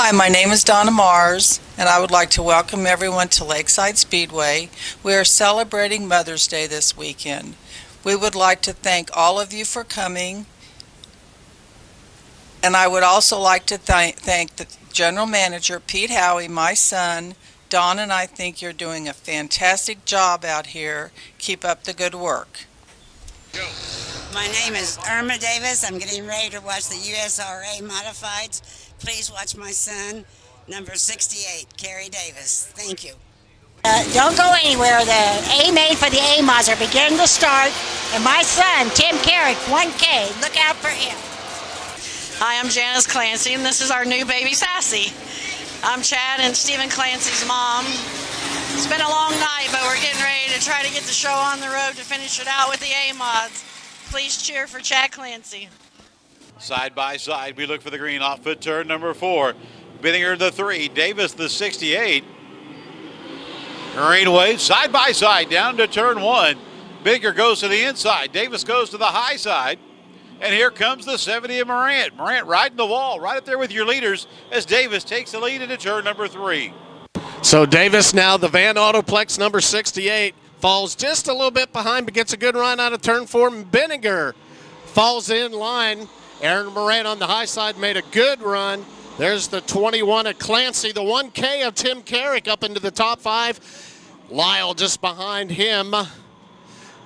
Hi, my name is Donna Mars, and I would like to welcome everyone to Lakeside Speedway. We are celebrating Mother's Day this weekend. We would like to thank all of you for coming, and I would also like to thank the General Manager, Pete Howie, my son. Don and I think you're doing a fantastic job out here. Keep up the good work. My name is Irma Davis. I'm getting ready to watch the USRA Modifieds. Please watch my son, number 68, Kerry Davis. Thank you. Don't go anywhere. The A main for the A-mods are beginning to start. And my son, Tim Carrick, 1K. Look out for him. Hi, I'm Janice Clancy, and this is our new baby, Sassy. I'm Chad and Stephen Clancy's mom. It's been a long night, but we're getting ready to try to get the show on the road to finish it out with the A-mods. Please cheer for Chad Clancy. Side by side, we look for the green off-foot turn number 4. Bittinger the 3, Davis the 68. Green wave side by side down to turn 1. Bittinger goes to the inside. Davis goes to the high side. And here comes the 70 of Morant. Morant riding the wall, right up there with your leaders as Davis takes the lead into turn number 3. So Davis now, the Van Autoplex number 68, falls just a little bit behind, but gets a good run out of turn 4. Bittinger falls in line. Aaron Morant on the high side made a good run. There's the 21 of Clancy, the 1K of Tim Carrick up into the top 5. Lyle just behind him.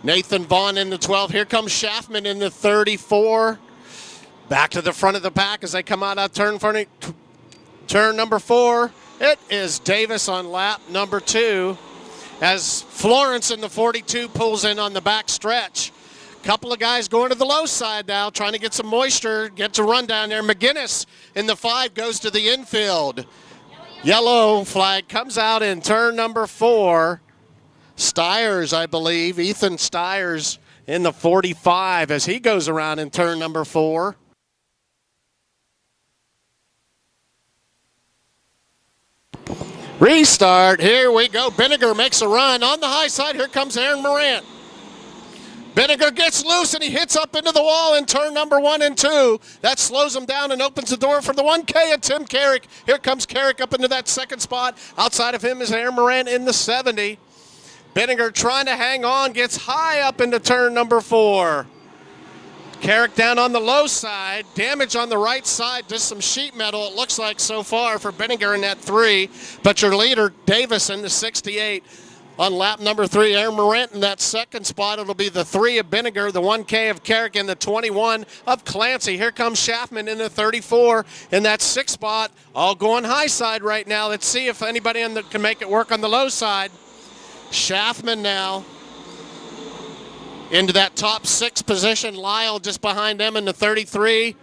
Nathan Vaughn in the 12. Here comes Schaffman in the 34. Back to the front of the pack as they come out of turn number 4. It is Davis on lap number 2 as Florence in the 42 pulls in on the back stretch. Couple of guys going to the low side now, trying to get some moisture, get to run down there. McGinnis in the 5 goes to the infield. Yellow flag comes out in turn number 4. Stiers, I believe, Ethan Stiers in the 45 as he goes around in turn number 4. Restart, here we go. Bittinger makes a run on the high side. Here comes Aaron Morant. Bittinger gets loose and he hits up into the wall in turn number 1 and 2. That slows him down and opens the door for the 1K of Tim Carrick. Here comes Carrick up into that second spot. Outside of him is Aaron Morant in the 70. Bittinger trying to hang on, gets high up into turn number 4. Carrick down on the low side. Damage on the right side, just some sheet metal it looks like so far for Bittinger in that 3. But your leader, Davis in the 68. On lap number 3, Aaron Morant in that second spot. It'll be the 3 of Bittinger, the 1K of Carrick, and the 21 of Clancy. Here comes Schaffman in the 34 in that 6th spot. All going high side right now. Let's see if anybody can make it work on the low side. Schaffman now into that top 6 position. Lyle just behind them in the 33.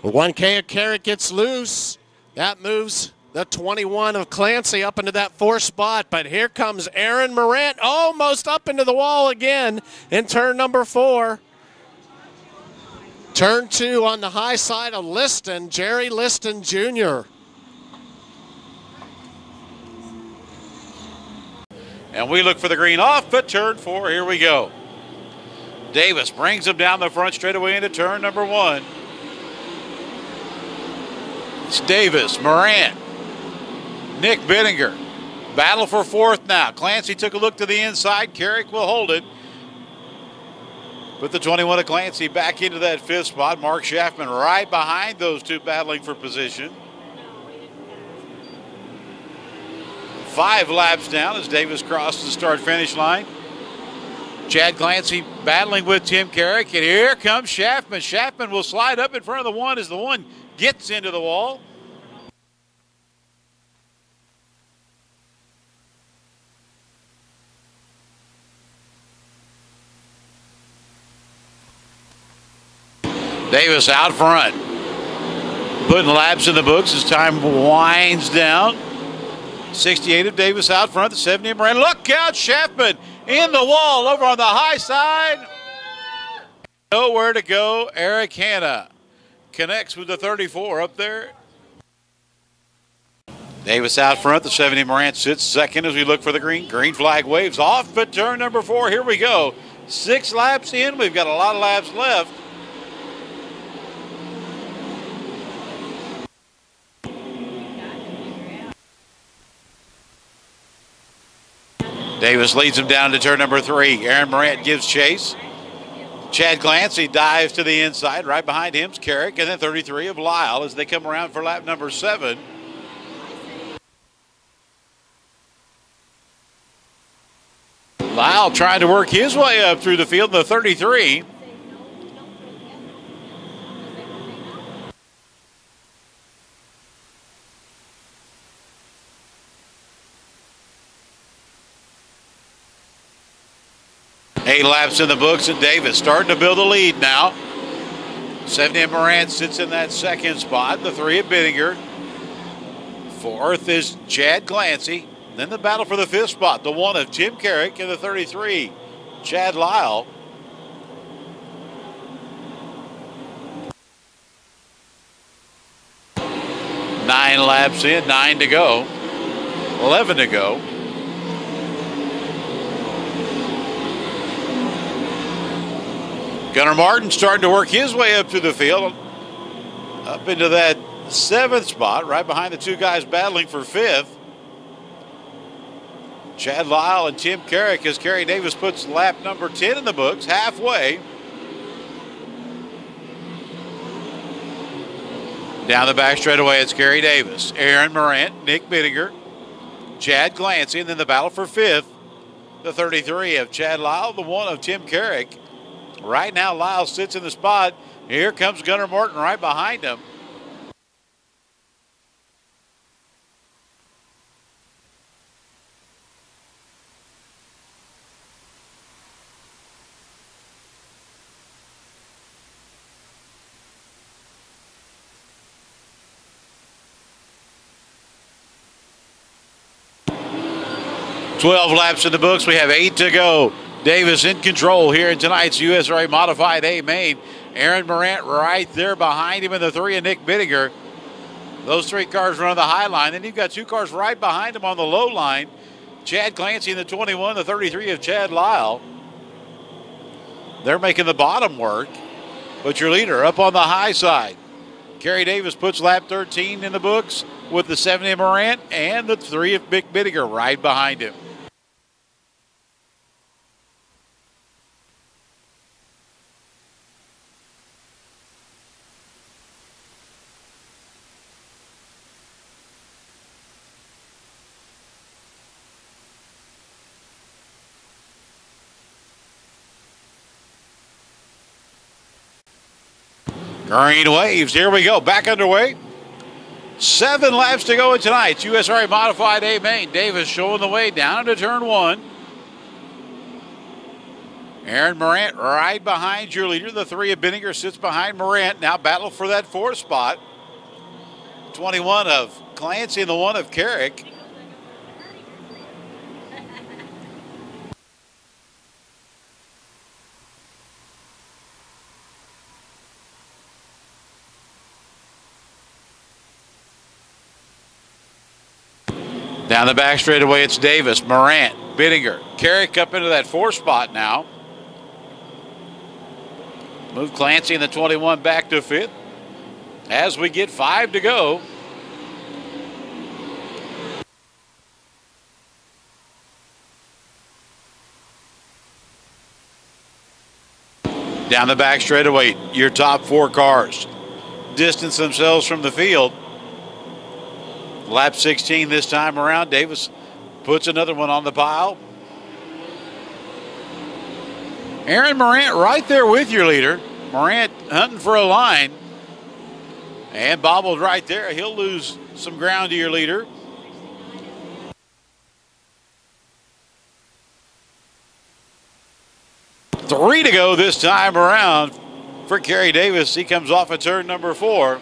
The 1K of Carrick gets loose. That moves the 21 of Clancy up into that 4th spot. But here comes Aaron Morant almost up into the wall again in turn number 4. Turn 2 on the high side of Liston, Jerry Liston Jr. And we look for the green off, but turn 4, here we go. Davis brings him down the front straightaway into turn number 1. It's Davis, Morant, Nick Bittinger. Battle for 4th now. Clancy took a look to the inside. Carrick will hold it. With the 21 of Clancy back into that 5th spot. Mark Schaffman right behind those 2 battling for position. 5 laps down as Davis crosses the start-finish line. Chad Clancy battling with Tim Carrick, and here comes Schaffman. Schaffman will slide up in front of the 1 as the 1 gets into the wall. Davis out front, putting laps in the books as time winds down. 68 of Davis out front, the 70 of Moran. Look out, Schaffman in the wall over on the high side. Nowhere to go. Eric Hanna connects with the 34 up there. Davis out front, the 70 Morant sits second as we look for the green. Green flag waves off, but turn number 4, here we go. 6 laps in, we've got a lot of laps left. Davis leads him down to turn number 3. Aaron Morant gives chase. Chad Clancy dives to the inside. Right behind him's Carrick, and then 33 of Lyle as they come around for lap number 7. Lyle trying to work his way up through the field in the 33. Eight laps in the books, and Davis starting to build a lead now. 70 Morant sits in that second spot. The 3 of Bittinger. 4th is Chad Clancy. Then the battle for the 5th spot. The 1 of Tim Carrick and the 33, Chad Lyle. Nine laps in, 9 to go. 11 to go. Gunnar Martin starting to work his way up through the field, up into that 7th spot, right behind the 2 guys battling for 5th. Chad Lyle and Tim Carrick as Kerry Davis puts lap number 10 in the books, halfway. Down the back straightaway, it's Kerry Davis, Aaron Morant, Nick Bittinger, Chad Clancy, and then the battle for 5th. The 33 of Chad Lyle, the 1 of Tim Carrick. Right now, Lyle sits in the spot. Here comes Gunnar Martin right behind him. "12 laps in the books. We have 8 to go. Davis in control here in tonight's USRA Modified A main. Aaron Morant right there behind him in the 3 of Nick Bittinger. Those 3 cars run on the high line. Then you've got 2 cars right behind him on the low line. Chad Clancy in the 21, the 33 of Chad Lyle. They're making the bottom work. But your leader up on the high side. Kerry Davis puts lap 13 in the books with the 70 of Morant and the 3 of Nick Bittinger right behind him. Green waves. Here we go. Back underway. 7 laps to go in tonight's USRA Modified A main. Davis showing the way down to turn 1. Aaron Morant right behind your leader. The 3 of Bittinger sits behind Morant. Now battle for that 4th spot. 21 of Clancy and the 1 of Carrick. Down the back straightaway, it's Davis, Morant, Bittinger. Carrick up into that 4th spot now. Move Clancy in the 21 back to 5th as we get 5 to go. Down the back straightaway, your top 4 cars distance themselves from the field. Lap 16 this time around. Davis puts another one on the pile. Aaron Morant right there with your leader. Morant hunting for a line. And bobbled right there. He'll lose some ground to your leader. Three to go this time around for Kerry Davis. He comes off of turn number 4.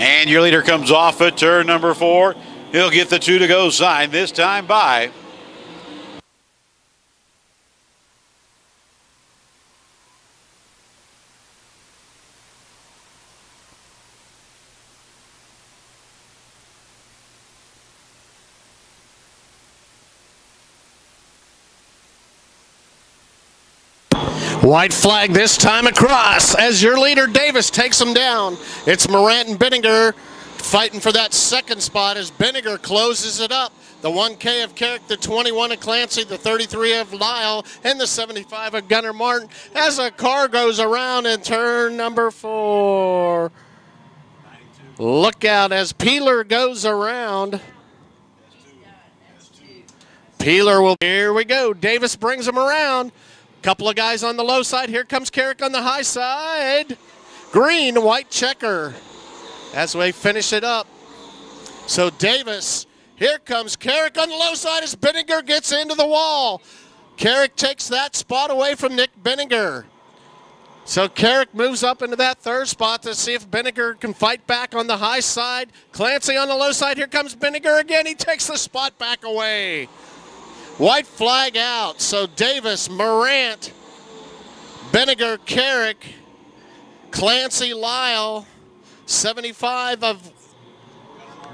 And your leader comes off at turn number 4. He'll get the 2 to go sign, this time by White flag this time across as your leader Davis takes him down. It's Morant and Benninger fighting for that second spot as Benninger closes it up. The 1K of Carrick, the 21 of Clancy, the 33 of Lyle, and the 75 of Gunnar Martin as a car goes around in turn number 4. Look out as Peeler goes around. Peeler will, here we go. Davis brings him around. Couple of guys on the low side. Here comes Carrick on the high side. Green, white checker as we finish it up. So Davis, here comes Carrick on the low side as Benninger gets into the wall. Carrick takes that spot away from Nick Benninger. So Carrick moves up into that third spot to see if Benninger can fight back on the high side. Clancy on the low side. Here comes Benninger again. He takes the spot back away. White flag out. So Davis, Morant, Benninger, Carrick, Clancy, Lyle, 75 of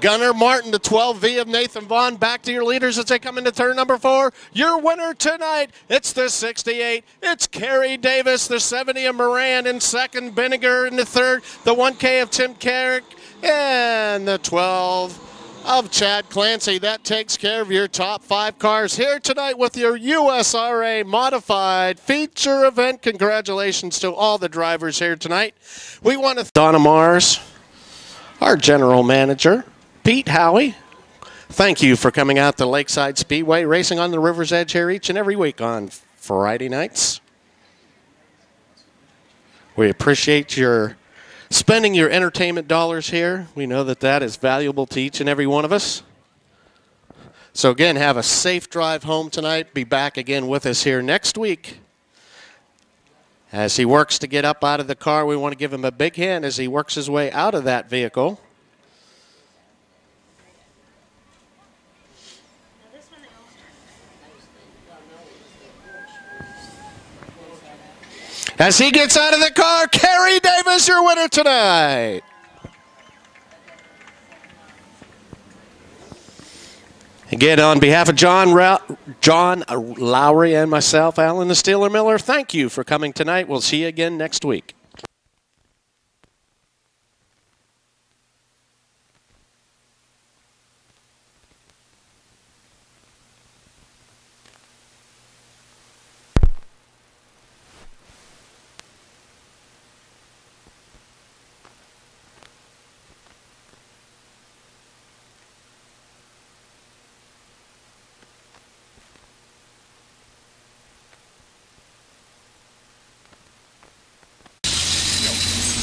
Gunnar Martin, the 12V of Nathan Vaughn. Back to your leaders as they come into turn number 4. Your winner tonight, it's the 68. It's Kerry Davis, the 70 of Moran in second, Benninger in the third, the 1K of Tim Carrick, and the 12 of Chad Clancy. That takes care of your top 5 cars here tonight with your USRA Modified Feature event. Congratulations to all the drivers here tonight. We want to thank Donna Mars, our general manager, Pete Howie. Thank you for coming out to Lakeside Speedway, racing on the river's edge here each and every week on Friday nights. We appreciate your spending your entertainment dollars here. We know that that is valuable to each and every one of us. So again, have a safe drive home tonight. Be back again with us here next week. As he works to get up out of the car, we want to give him a big hand as he works his way out of that vehicle. As he gets out of the car, Kerry Davis, your winner tonight. Again, on behalf of John Lowry and myself, Alan the Steeler Miller, thank you for coming tonight. We'll see you again next week.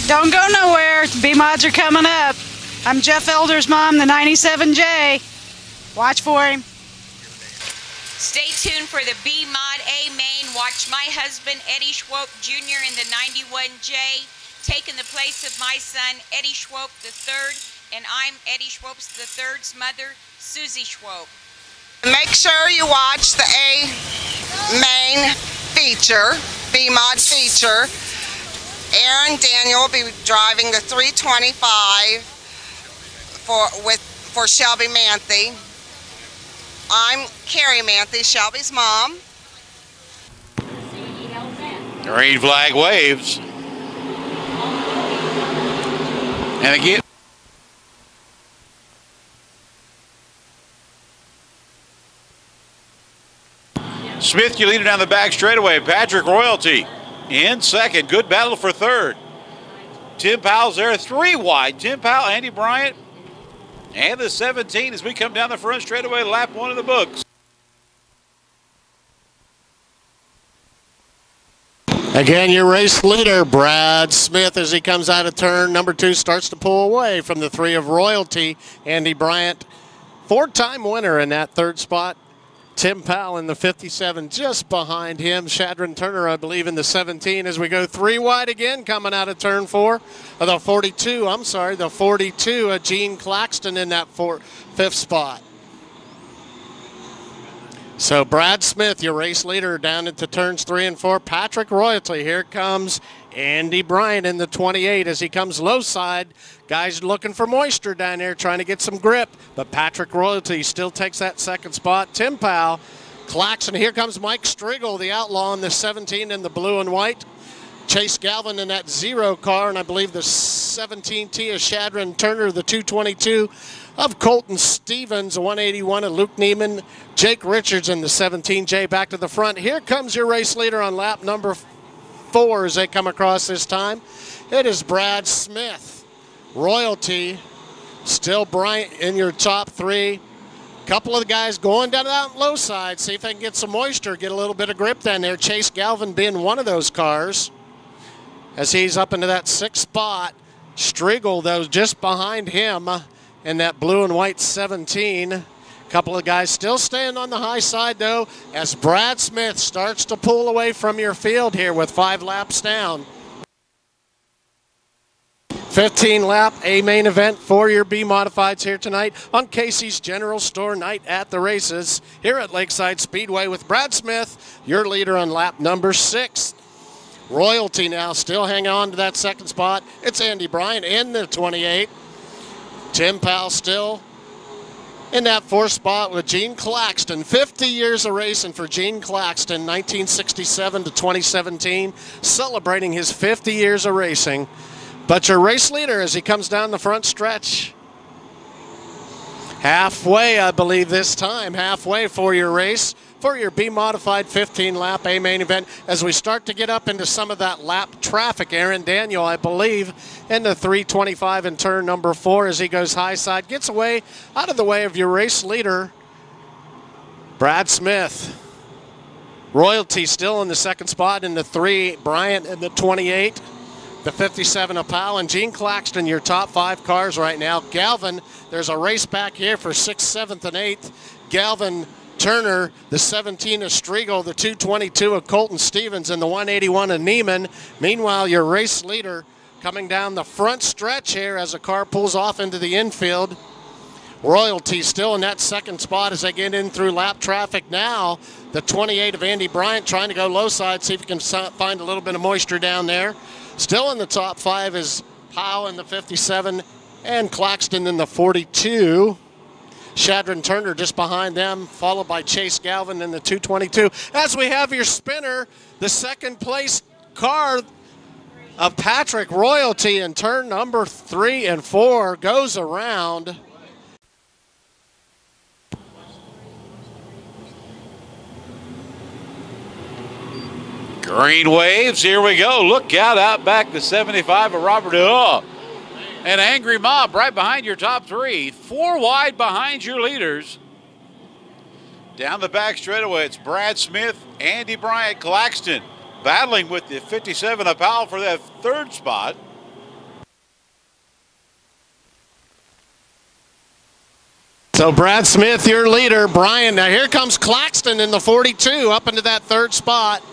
Don't go nowhere. B-Mods are coming up. I'm Jeff Elder's mom, the 97J. Watch for him. Stay tuned for the B-Mod A main. Watch my husband, Eddie Schwope Jr. in the 91J, taking the place of my son, Eddie Schwope III, and I'm Eddie Schwope III's mother, Susie Schwope. Make sure you watch the A main feature, B-Mod feature. Aaron Daniel will be driving the 325 for Shelby Manthe. I'm Carrie Manthe, Shelby's mom. Green flag waves. And again. Smith, you lead it down the back straightaway. Patrick Royalty in second. Good battle for third. Tim Powell's there, 3 wide. Tim Powell, Andy Bryant, and the 17 as we come down the front straightaway, lap 1 of the books. Again, your race leader, Brad Smith, as he comes out of turn number 2, starts to pull away from the 3 of Royalty. Andy Bryant, 4-time winner in that third spot. Tim Powell in the 57 just behind him. Shadron Turner, I believe, in the 17 as we go 3 wide again coming out of turn 4. The 42, the 42, Gene Claxton in that 5th spot. So Brad Smith, your race leader, down into turns 3 and 4. Patrick Royalty, here comes Andy Bryant in the 28 as he comes low side. Guys looking for moisture down there, trying to get some grip. But Patrick Royalty still takes that second spot. Tim Powell Claxton. Here comes Mike Striegel, the outlaw in the 17 in the blue and white. Chase Galvin in that 0 car, and I believe the 17T of Shadron Turner, the 222 of Colton Stevens, the 181 of Luke Neiman, Jake Richards in the 17J back to the front. Here comes your race leader on lap number 4 as they come across this time. It is Brad Smith. Royalty, still Bryant in your top 3. Couple of the guys going down that low side, see if they can get some moisture, get a little bit of grip down there. Chase Galvin being one of those cars as he's up into that 6th spot. Striegel, though, just behind him in that blue and white 17. Couple of guys still staying on the high side, though, as Brad Smith starts to pull away from your field here with 5 laps down. 15-lap A main event for your B Modifieds here tonight on Casey's General Store Night at the Races here at Lakeside Speedway with Brad Smith, your leader on lap number 6. Royalty now still hanging on to that 2nd spot. It's Andy Bryant in the 28. Tim Powell still in that 4th spot with Gene Claxton. 50 years of racing for Gene Claxton, 1967 to 2017, celebrating his 50 years of racing. But your race leader as he comes down the front stretch. Halfway, I believe this time, halfway for your race, for your B-modified 15-lap A main event as we start to get up into some of that lap traffic. Aaron Daniel, I believe, in the 325 in turn number 4 as he goes high side, gets away out of the way of your race leader, Brad Smith. Royalty still in the 2nd spot in the 3, Bryant in the 28. The 57 of Powell and Gene Claxton, your top 5 cars right now. Galvin, there's a race back here for 6th, 7th, and 8th. Galvin, Turner, the 17 of Striegel, the 222 of Colton Stevens, and the 181 of Neiman. Meanwhile, your race leader coming down the front stretch here as a car pulls off into the infield. Royalty still in that 2nd spot as they get in through lap traffic now. The 28 of Andy Bryant trying to go low side, see if he can find a little bit of moisture down there. Still in the top 5 is Powell in the 57 and Claxton in the 42. Shadron Turner just behind them, followed by Chase Galvin in the 222. As we have your spinner, the 2nd place car of Patrick Royalty in turn number 3 and 4 goes around. Green waves, here we go. Look out back the 75 of Robert. Oh, an angry mob right behind your top 3. 4 wide behind your leaders. Down the back straightaway, it's Brad Smith, Andy Bryant, Claxton, battling with the 57 of Powell for that 3rd spot. So Brad Smith, your leader. Bryant, now here comes Claxton in the 42 up into that 3rd spot.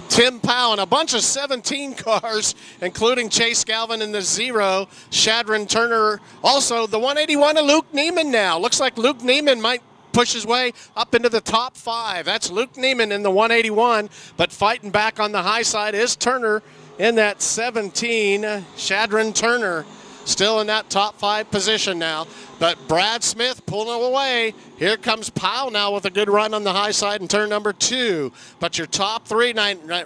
Tim Powell and a bunch of 17 cars, including Chase Galvin in the 0. Shadron Turner, also the 181 of Luke Neiman now. Looks like Luke Neiman might push his way up into the top 5. That's Luke Neiman in the 181, but fighting back on the high side is Turner in that 17. Shadron Turner still in that top 5 position now. But Brad Smith pulling away. Here comes Powell now with a good run on the high side in turn number 2. But your top 3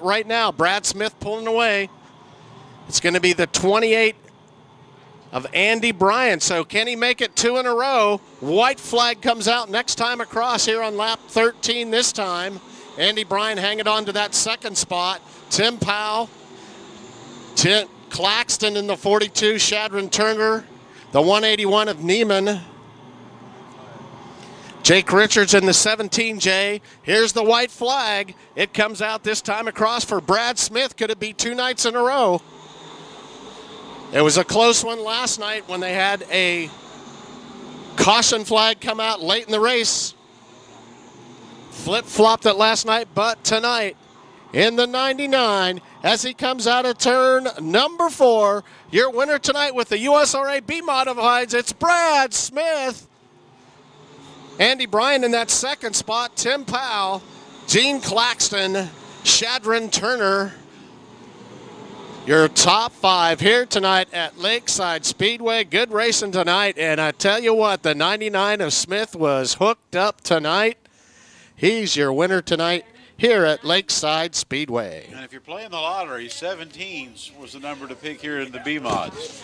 right now, Brad Smith pulling away. It's going to be the 28 of Andy Bryant. So can he make it 2 in a row? White flag comes out next time across here on lap 13 this time. Andy Bryant hanging on to that 2nd spot. Tim Powell, Claxton in the 42, Shadron Turner, the 181 of Neiman. Jake Richards in the 17J. Here's the white flag. It comes out this time across for Brad Smith. Could it be 2 nights in a row? It was a close one last night when they had a caution flag come out late in the race. Flip-flopped it last night, but tonight in the 99 as he comes out of turn number 4. Your winner tonight with the USRA B Modifieds, it's Brad Smith. Andy Bryant in that 2nd spot, Tim Powell, Gene Claxton, Shadron Turner. Your top 5 here tonight at Lakeside Speedway. Good racing tonight, and I tell you what, the 99 of Smith was hooked up tonight. He's your winner tonight here at Lakeside Speedway. And if you're playing the lottery, 17 was the number to pick here in the B mods.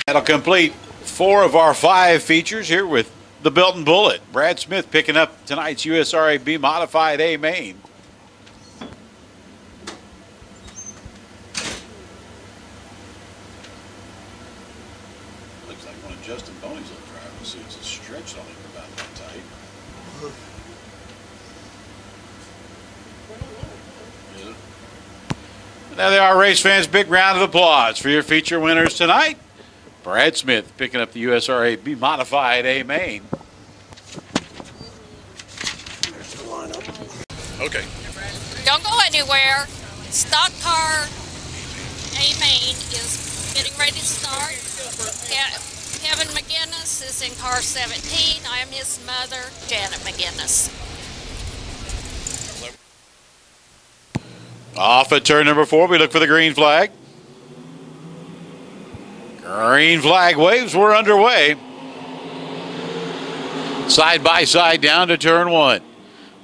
That'll complete 4 of our 5 features here with the Belton Bullet. Brad Smith picking up tonight's USRA B Modified A main. Looks like one of Justin Boney's old driving suits is stretched on him about that tight. Now they are, race fans. Big round of applause for your feature winners tonight. Brad Smith picking up the USRA B Modified A main. Okay. Don't go anywhere. Stock car A main is getting ready to start. Kevin McGinnis is in car 17. I am his mother, Janet McGinnis. Off at turn number 4, we look for the green flag. Green flag waves, we're underway. Side by side down to turn 1.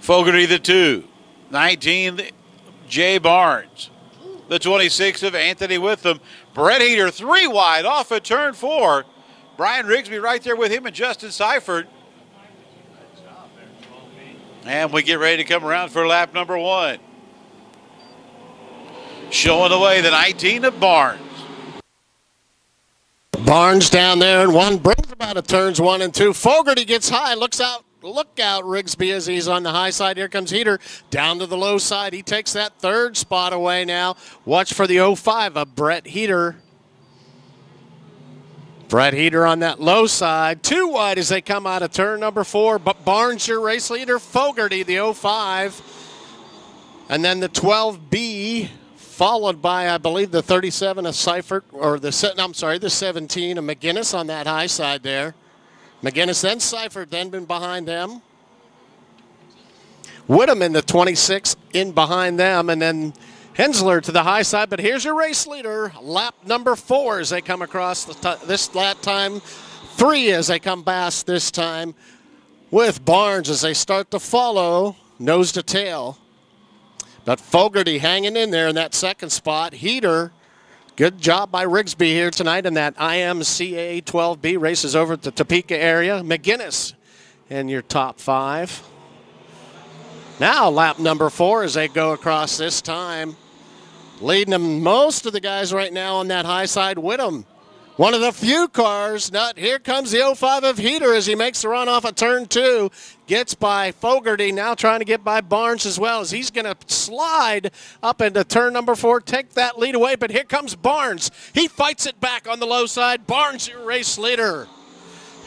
Fogarty the 2. 19, Jay Barnes. The 26 of Anthony Witham. Brett Heater 3 wide off at turn 4. Brian Rigsby right there with him and Justin Seifert. And we get ready to come around for lap number 1. Showing away the 19 of Barnes. Barnes down there and 1 brings about at turns 1 and 2. Fogarty gets high, looks out. Look out, Rigsby, as he's on the high side. Here comes Heater down to the low side. He takes that 3rd spot away now. Watch for the 05 of Brett Heater. Brett Heater on that low side. 2 wide as they come out of turn number 4. But Barnes, your race leader. Fogarty, the 05. And then the 12B, followed by, I believe, the 37 of Seifert, or the 17 of McGinnis on that high side there. McGinnis, then Seifert, then been behind them. Whittam in the 26 in behind them, and then Hensler to the high side. But here's your race leader, lap number 4 as they come across this lap time. 3 as they come past this time with Barnes as they start to follow nose to tail. But Fogarty hanging in there in that 2nd spot. Heater, good job by Rigsby here tonight in that IMCA 12B. Races over at the Topeka area. McGinnis in your top 5. Now lap number 4 as they go across this time. Leading them, most of the guys right now on that high side. Whittam, one of the few cars. Here comes the 05 of Heater as he makes the run off of turn 2. Gets by Fogarty, now trying to get by Barnes as well as he's going to slide up into turn number 4, take that lead away. But here comes Barnes. He fights it back on the low side. Barnes, your race leader,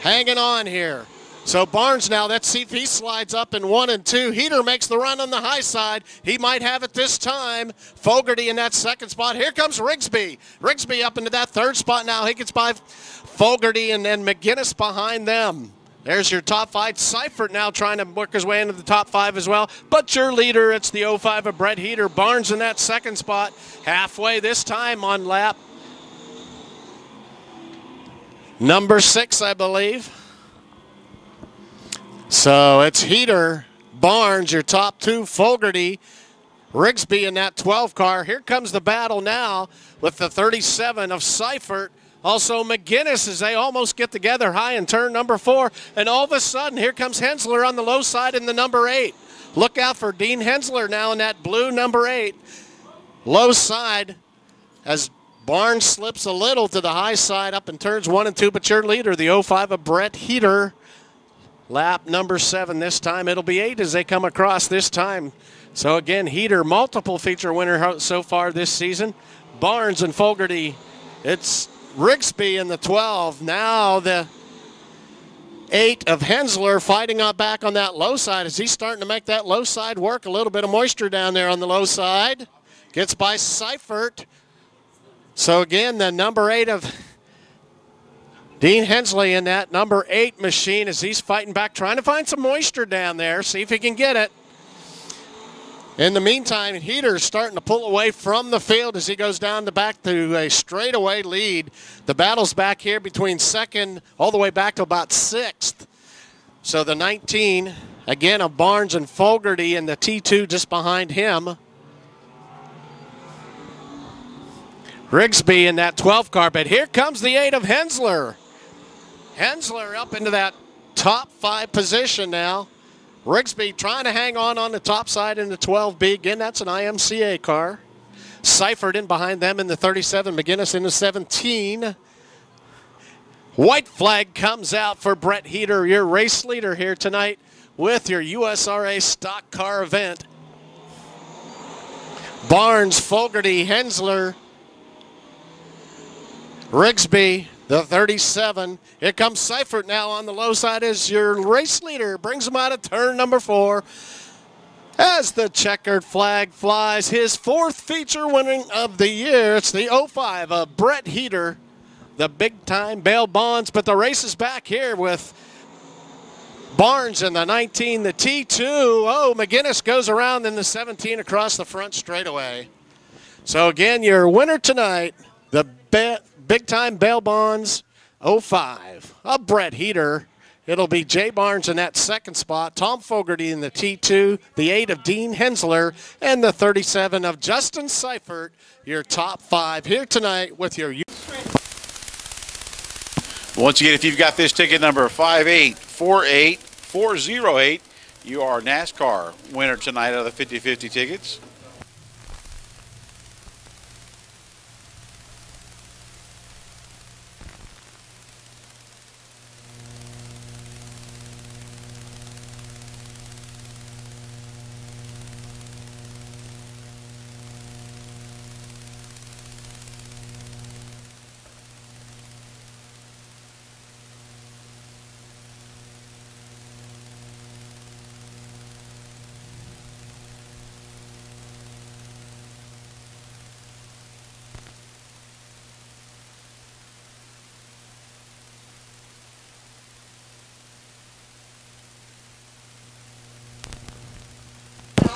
hanging on here. So Barnes now, let's see if he slides up in 1 and 2. Heater makes the run on the high side. He might have it this time. Fogarty in that 2nd spot. Here comes Rigsby. Rigsby up into that 3rd spot now. He gets by Fogarty and then McGinnis behind them. There's your top 5. Seifert now trying to work his way into the top 5 as well. But your leader, it's the 05 of Brett Heater. Barnes in that 2nd spot. Halfway this time on lap number 6, I believe. So it's Heater, Barnes, your top 2, Fogarty, Rigsby in that 12 car. Here comes the battle now with the 37 of Seifert. Also McGinnis as they almost get together high in turn number 4. And all of a sudden, here comes Hensler on the low side in the number 8. Look out for Dean Hensler now in that blue number 8. Low side as Barnes slips a little to the high side up in turns 1 and 2. But your leader, the 05 of Brett Heater. Lap number 7 this time. It'll be 8 as they come across this time. So again, Heater, multiple feature winner so far this season. Barnes and Fogarty. It's Rigsby in the 12. Now the 8 of Hensler fighting back on that low side as he's starting to make that low side work. A little bit of moisture down there on the low side. Gets by Seifert. So again, the number 8 of Dean Hensley in that number 8 machine as he's fighting back, trying to find some moisture down there, see if he can get it. In the meantime, Heater's starting to pull away from the field as he goes down the back to a straightaway lead. The battle's back here between 2nd all the way back to about 6th. So the 19 Again, of Barnes and Fogarty in the T2 just behind him. Rigsby in that 12 car, but here comes the 8 of Hensler. Hensler up into that top 5 position now. Rigsby trying to hang on the top side in the 12B. Again, that's an IMCA car. Seifert in behind them in the 37. McGinnis in the 17. White flag comes out for Brett Heater, your race leader here tonight with your USRA stock car event. Barnes, Fogarty, Hensler, Rigsby, the 37. Here comes Seifert now on the low side as your race leader. Brings him out of turn number 4. As the checkered flag flies, his 4th feature winning of the year. It's the 05 of Brett Heater, the big-time bail bonds. But the race is back here with Barnes in the 19, the T2. Oh, McGinnis goes around in the 17 across the front straightaway. So again, your winner tonight, the big-time bail bonds 05 of Brett Heater. It'll be Jay Barnes in that 2nd spot, Tom Fogarty in the T2, the 8 of Dean Hensler, and the 37 of Justin Seifert, your top 5 here tonight with your... Once again, if you've got this ticket number 5848408, you are NASCAR winner tonight out of the 50-50 tickets.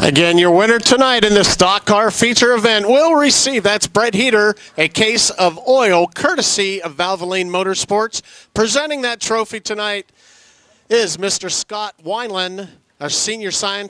Again, your winner tonight in the stock car feature event will receive, that's Brett Heater, a case of oil courtesy of Valvoline Motorsports. Presenting that trophy tonight is Mr. Scott Wineland, our senior scientist.